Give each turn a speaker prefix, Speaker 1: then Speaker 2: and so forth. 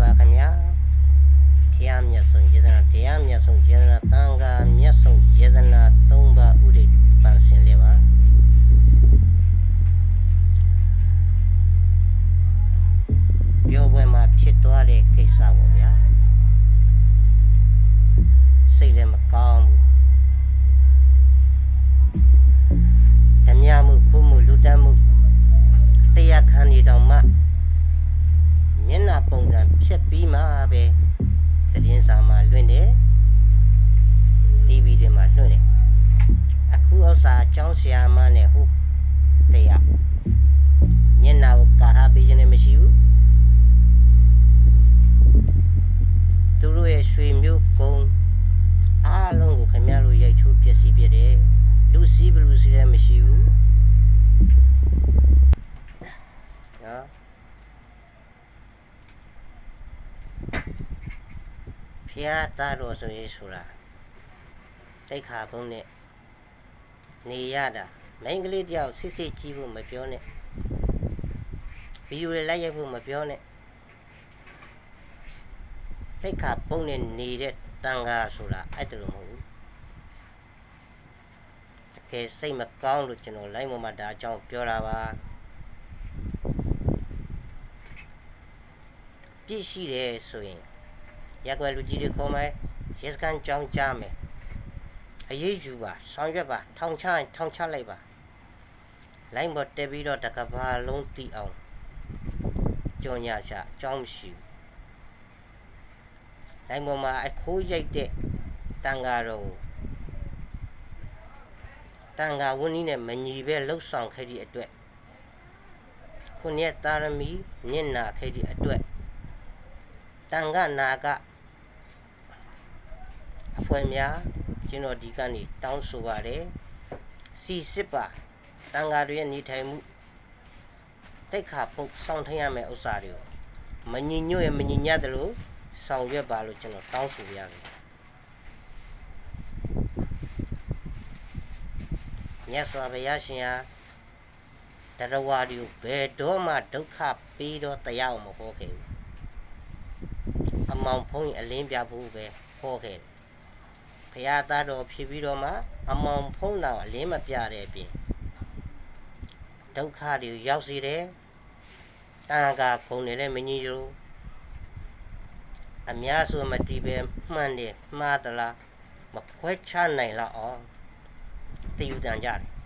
Speaker 1: ပါခင်ဗျာဖျားမြတ်ဆုံးယေဒနာတရားမြတ်ဆုံးယေဒနာတန်ခါမြတ်ဆုံးယေဒနာ၃ပါးဥဒိပန်ဆင်လေးပါပြောပွဲမှာဖြစ်သွားတဲ့ကိစ္စပေါ့ဗျာစိတ်လည်းမကောင်းဘူးဓမြမှုခုမှုလူတတ်မှုတရားခံနေတော့မှမျက်နှာပုံစံဖြစ်ပြီးမှပဲသတင်းစာမှာလွှင့်တယ် TV တွေမှာလွှင့်တယ်အခုဥစ္စာအကြောင်းဆရာမနဲ့ဟုတ်တရားမျက်နှာကိုကာထားပေးခြင်းလည်းမရှိဘူးသူတို့ရဲ့ရွှေမျိုးကုန်းအားလုံးကိုခင်ဗျားတို့ရိုက်ချိုးပျက်စီးပြတယ်လူစည်းဘလူးစီလည်းမရှိဘူးနော်ဖျားသားတော်ဆိုရေးဆိုတာတိတ်ခါပုံးနဲ့နေရတာမိန်းကလေးတယောက်စစ်စစ်ကြီးဖို့မပြောနဲ့ဗီဒီယိုတွေလိုက်ရိုက်ဖို့မပြောနဲ့တိတ်ခါပုံးနဲ့နေတဲ့တန်ခါဆိုတာအဲ့တလို့မဟုတ်ဘူးတကယ်စိတ်မကောင်းလို့ကျွန်တော်လိုက်မမဒါအကြောင်းပြောတာပါပြည့်ရှိတယ်ဆိုရင်ရက်ွယ်လူကြီးတွေခေါ်မယ်ရဲစခန်းကြောင်းကြားမယ်အရေးယူပါဆောင်ရွက်ပါထောင်ချလိုက်ပါလိုင်းပေါ်တက်ပြီးတော့တကဘာလုံးတီအောင်ကြော်ညာချအကြောင်းမရှိဘူးလိုင်းပေါ်မှာအခိုးရိုက်တဲ့တန်ဃာတော်တန်ဃာဝန်းကြီးနဲ့မညီပဲလှုပ်ဆောင်ခဲ့သည့်အတွက်ခုနှစ်သာရမီမျက်နာခဲ့သည့်အတွက်တန်ဃာနာကအဖွဲများကျွန်တော်ဒီကနေတောင်းဆိုပါတယ်စီစစ်ပါတန်ဃာတွေရဲ့နေထိုင်မှုတိတ်ခါပုတ်ဆောင်ထင်းရမယ်ဥစ္စာတွေကိုမညီညွတ်ရမညီညတ်တယ်လို့ဆောင်ရွက်ပါလို့ကျွန်တော်တောင်းဆိုရပါတယ်မြတ်စွာဘုရားရှင်ဟာတရဝါဒီကိုဘယ်တော့မှဒုက္ခပေးတော့တရားမဟောခဲ့ဘူးအမောင်ဖုံးရင်အလင်းပြဖို့ပဲဟောခဲ့တယ်ဘုရားသားတော်ဖြစ်ပြီးတော့မှအမောင်ဖုံးတော်အလင်းမပြတဲ့အပြင်ဒုက္ခတွေရောက်စေတယ်တန်ခါခုံနေလည်းမငြိလို့အများစုမတီးပဲမှန်တယ်မှားသလားမခွဲခြားနိုင်လောက်အောင်တည်ယူတန်ကြတယ်